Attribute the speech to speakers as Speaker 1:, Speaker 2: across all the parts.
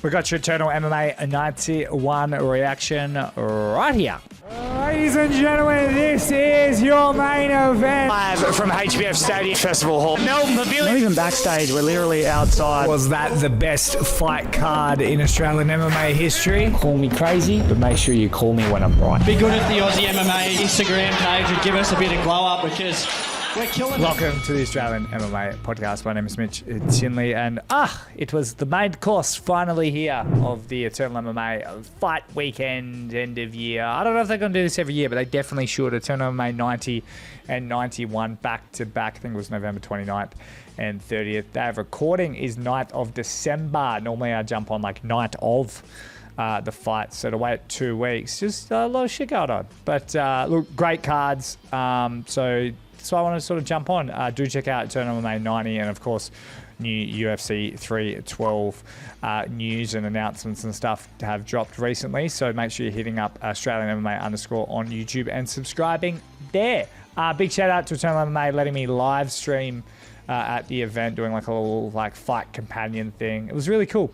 Speaker 1: We got your Eternal MMA 91 reaction right here. Ladies and gentlemen, this is your main event.
Speaker 2: Live from HBF Stadium Festival Hall. Melbourne Pavilion. Not even backstage, we're literally outside.
Speaker 1: Was that the best fight card in Australian MMA history?
Speaker 2: Call me crazy, but make sure you call me when I'm right.
Speaker 3: Be good if the Aussie MMA Instagram page would give us a bit of glow up because we're killing it.
Speaker 1: Welcome to the Australian MMA podcast. My name is Mitch Tinley, and it was the main course finally here of the Eternal MMA fight weekend end of year. I don't know if they're going to do this every year, but they definitely should. Eternal MMA 90 and 91 back to back. I think it was November 29th and 30th. Day of recording is 9th of December. Normally I jump on like 9th of the fight, so to wait 2 weeks, just a lot of shit going on. But look, great cards. So I want to sort of jump on. Do check out Eternal MMA 90 and, of course, new UFC 312 news and announcements and stuff have dropped recently. So make sure you're hitting up Australian MMA _ on YouTube and subscribing there. Big shout out to Eternal MMA letting me live stream at the event, doing like a little fight companion thing. It was really cool.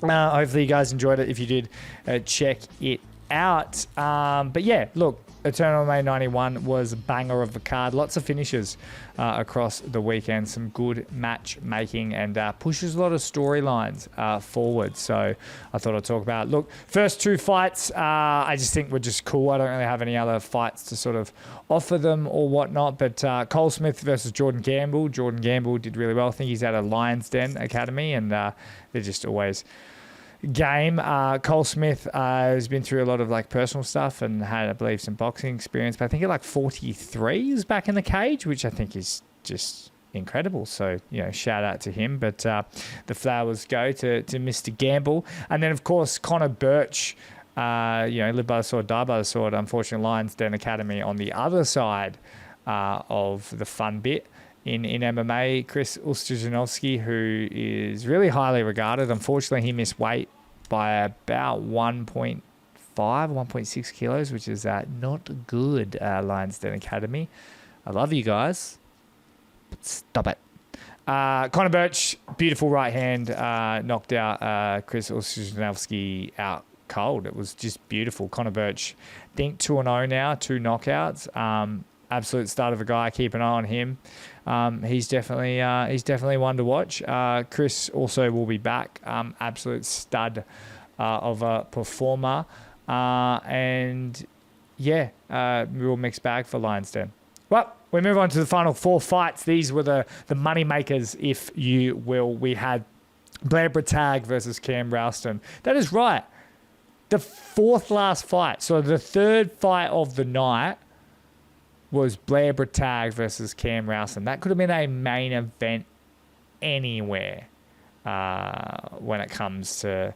Speaker 1: Hopefully you guys enjoyed it. If you did, check it out. But yeah, look, Eternal MMA 91 was a banger of a card. Lots of finishes across the weekend. Some good matchmaking and pushes a lot of storylines forward. So I thought I'd talk about it. Look, first two fights, I just think were just cool. I don't really have any other fights to sort of offer them or whatnot. But Cole Smith versus Jordan Gamble. Jordan Gamble did really well. I think he's at a Lions Den Academy, and they're just always game. Cole Smith has been through a lot of personal stuff and had, I believe, some boxing experience, but I think at 43 is back in the cage, which I think is just incredible. So, shout out to him. But the flowers go to Mr. Gamble. And then, of course, Connor Birch, live by the sword, die by the sword. Unfortunately, Lions Den Academy on the other side of the fun bit. In MMA, Chris Ustijanovsky, who is really highly regarded. Unfortunately, he missed weight by about 1.5, 1.6 kilos, which is not good, Lions Den Academy. I love you guys, but stop it. Conor Birch, beautiful right hand, knocked out Chris Ustijanovsky out cold. It was just beautiful. Conor Birch, I think 2-0 now, 2 knockouts. Absolute start of a guy. Keep an eye on him. He's definitely one to watch. Chris also will be back. Absolute stud of a performer. And yeah, real mixed bag for Lions Den. Well, we move on to the final 4 fights. These were the money makers, if you will. We had Blair Bragg versus Cam Ralston. That is right. The 4th last fight. So the 3rd fight of the night was Blair Bragg versus Cam Ralston. That could have been a main event anywhere when it comes to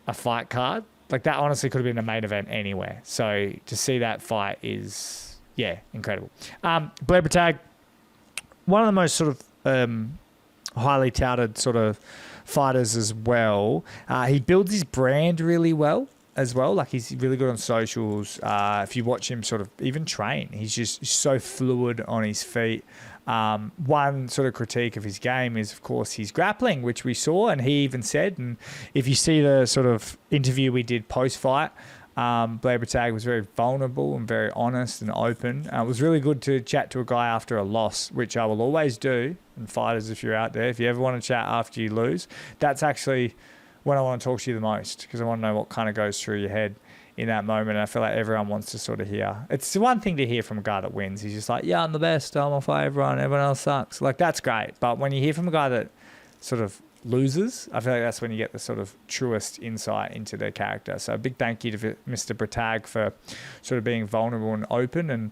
Speaker 1: a fight card. That honestly could have been a main event anywhere. So to see that fight is, incredible. Blair Bragg, one of the most sort of highly touted sort of fighters as well. He builds his brand really well as well. He's really good on socials. If you watch him sort of even train, he's just so fluid on his feet. One sort of critique of his game is, of course, his grappling, which we saw, and he even said, and if you see the sort of interview we did post-fight, Blair Bragg was very vulnerable and very honest and open. It was really good to chat to a guy after a loss, which I will always do. And fighters, if you're out there, if you ever want to chat after you lose, that's actually when I want to talk to you the most, because I want to know what kind of goes through your head in that moment. And I feel like everyone wants to sort of hear. It's the one thing to hear from a guy that wins. He's just like, yeah, I'm the best. I'm off everyone. Everyone else sucks. That's great. But when you hear from a guy that sort of loses, I feel like that's when you get the sort of truest insight into their character. So a big thank you to Mr. Bragg for sort of being vulnerable and open. And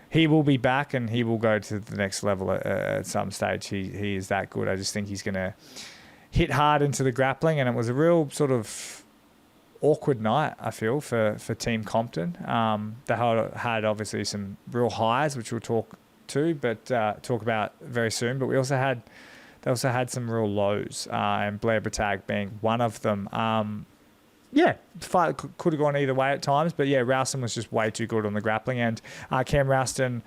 Speaker 1: he will be back and he will go to the next level at some stage. He is that good. I just think he's going to hit hard into the grappling, and it was a real sort of awkward night, I feel, for Team Compton. They had obviously some real highs, which we'll talk about very soon, but they also had some real lows, and Blair Bragg being one of them. Fight could have gone either way at times, but Ralston was just way too good on the grappling, and Cam Ralston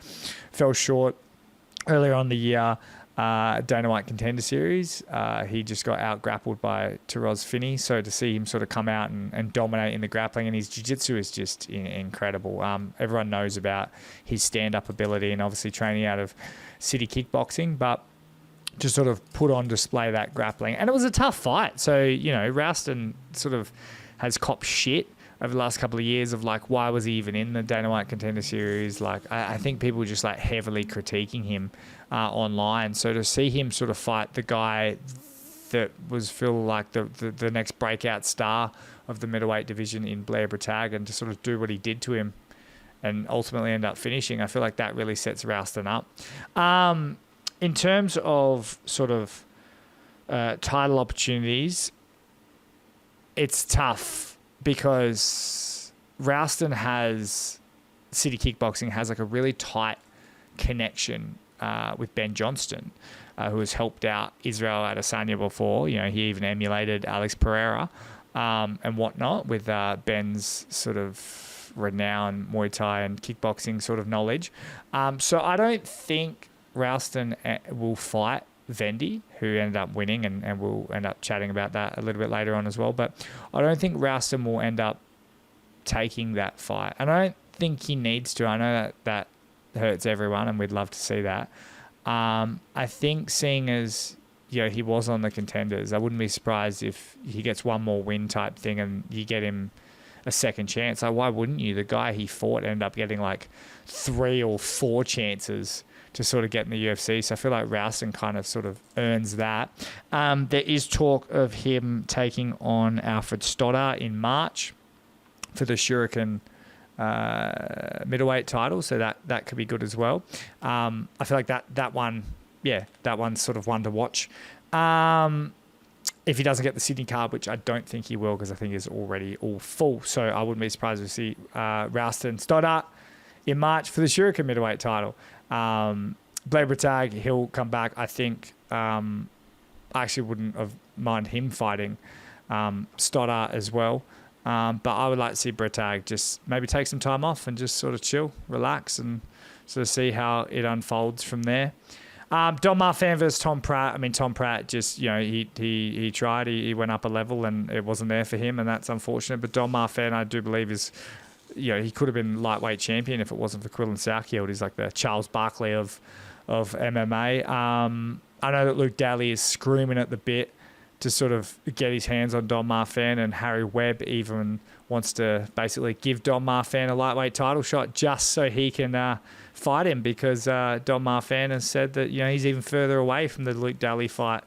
Speaker 1: fell short earlier on the year Dana White Contender Series. He just got out-grappled by Taroz Finney, so to see him sort of come out and dominate in the grappling, and his jiu-jitsu is just incredible. Everyone knows about his stand-up ability and obviously training out of City Kickboxing, but just sort of put on display that grappling. And it was a tough fight. So, Rouston sort of has copped shit over the last couple of years of like, why was he even in the Dana White Contender Series? Like, I think people were just like heavily critiquing him online. So to see him sort of fight the guy that was feel like the next breakout star of the middleweight division in Blair Bratag, and to sort of do what he did to him and ultimately end up finishing, I feel like that really sets Rouston up. In terms of sort of title opportunities, it's tough, because Rouston City Kickboxing has like a really tight connection with Ben Johnston, who has helped out Israel Adesanya before. He even emulated Alex Pereira and whatnot with Ben's sort of renowned Muay Thai and kickboxing sort of knowledge. So I don't think Rouston will fight Vendy, who ended up winning, and we'll end up chatting about that a little bit later on as well. But I don't think Rouston will end up taking that fight. And I don't think he needs to. I know that hurts everyone, and we'd love to see that. I think, seeing as he was on the contenders, I wouldn't be surprised if he gets one more win type thing and you get him a second chance. Like, why wouldn't you? The guy he fought ended up getting like 3 or 4 chances to sort of get in the UFC. So I feel like Rouston kind of sort of earns that. There is talk of him taking on Alfred Stoddart in March for the Shuriken middleweight title. So that could be good as well. I feel like that one's sort of one to watch. If he doesn't get the Sydney card, which I don't think he will, because I think he's already all full. So I wouldn't be surprised to see Rouston Stoddart in March for the Shuriken middleweight title. Blair Bratag, he'll come back. I think I actually wouldn't have mind him fighting Stoddart as well. But I would like to see Bratag just maybe take some time off and just sort of chill, relax, and sort of see how it unfolds from there. Don Marfan versus Tom Pratt. I mean, Tom Pratt just, he tried. He went up a level and it wasn't there for him, and that's unfortunate. But Don Marfan, I do believe, is... he could have been lightweight champion if it wasn't for Quillan Southfield. He's like the Charles Barkley of MMA. I know that Luke Daly is screaming at the bit to sort of get his hands on Don Marfan, and Harry Webb even wants to basically give Don Marfan a lightweight title shot just so he can fight him, because Don Marfan has said that he's even further away from the Luke Daly fight.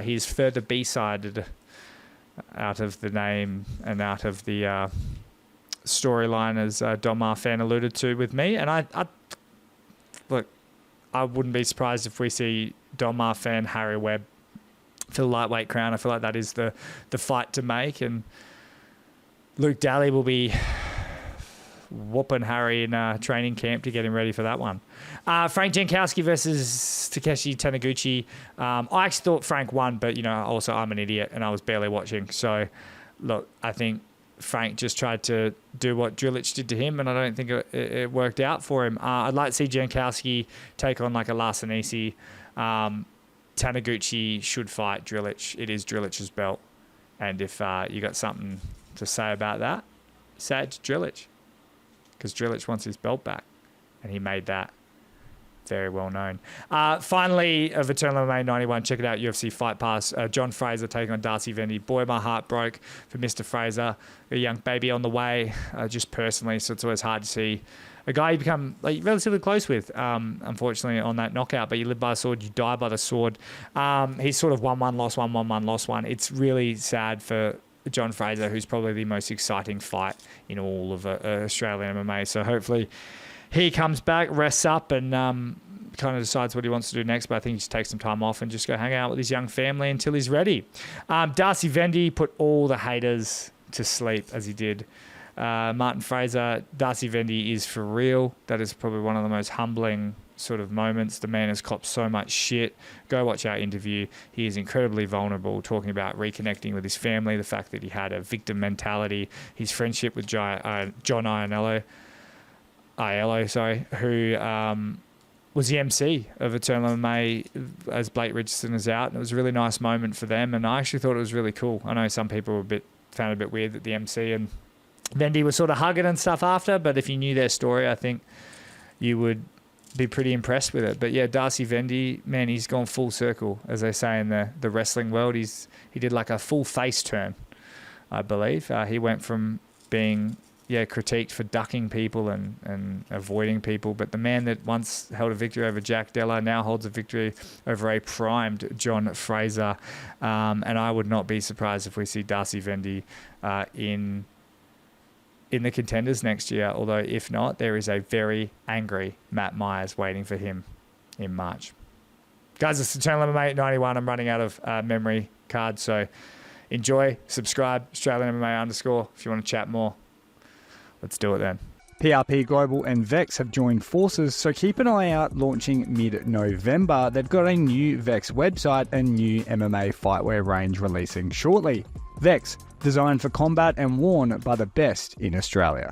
Speaker 1: He's further B-sided out of the name and out of the storyline, as Don Marfan alluded to with me. And I wouldn't be surprised if we see Don Marfan, Harry Webb for the lightweight crown. I feel like that is the fight to make, and Luke Daly will be whooping Harry in training camp to get him ready for that one. Frank Jankowski versus Takeshi Taniguchi. I actually thought Frank won, but also I'm an idiot and I was barely watching. So look, I think Frank just tried to do what Drilic did to him, and I don't think it worked out for him. I'd like to see Jankowski take on like a Larsenisi. Taniguchi should fight Drilic. It is Drilic's belt. And if you got something to say about that, say it to Drilic. Because Drilic wants his belt back. And he made that very well known. Finally, of Eternal MMA 91, check it out, UFC Fight Pass. John Fraser taking on Darcy Vendy. Boy, my heart broke for Mr. Fraser. A young baby on the way, just personally. So it's always hard to see a guy you become relatively close with, unfortunately, on that knockout. But you live by the sword, you die by the sword. He's sort of 1-1, lost 1, 1-1, lost 1. It's really sad for John Fraser, who's probably the most exciting fight in all of Australian MMA. So hopefully he comes back, rests up, and kind of decides what he wants to do next. But I think he just takes some time off and just go hang out with his young family until he's ready. Darcy Vendy put all the haters to sleep, as he did. Martin Fraser, Darcy Vendy is for real. That is probably one of the most humbling sort of moments. The man has copped so much shit. Go watch our interview. He is incredibly vulnerable, talking about reconnecting with his family, the fact that he had a victim mentality, his friendship with John Aiello, who was the MC of Eternal MMA as Blake Richardson is out, and it was a really nice moment for them, and I actually thought it was really cool. I know some people found it a bit weird that the MC and Vendy were sort of hugging and stuff after, but if you knew their story, I think you would be pretty impressed with it. But yeah, Darcy Vendy, man, he's gone full circle, as they say in the wrestling world. He did like a full face turn, I believe. He went from being critiqued for ducking people and avoiding people, but the man that once held a victory over Jack Della now holds a victory over a primed John Fraser, and I would not be surprised if we see Darcy Vendy in the contenders next year, although if not, there is a very angry Matt Myers waiting for him in March. Guys, it's Eternal MMA 91. I'm running out of memory cards, so enjoy, subscribe, Australian MMA _ if you want to chat more. Let's do it then.
Speaker 4: PRP Global and Vex have joined forces, so keep an eye out. Launching mid-November, they've got a new Vex website and new MMA fightwear range releasing shortly. Vex, designed for combat and worn by the best in Australia.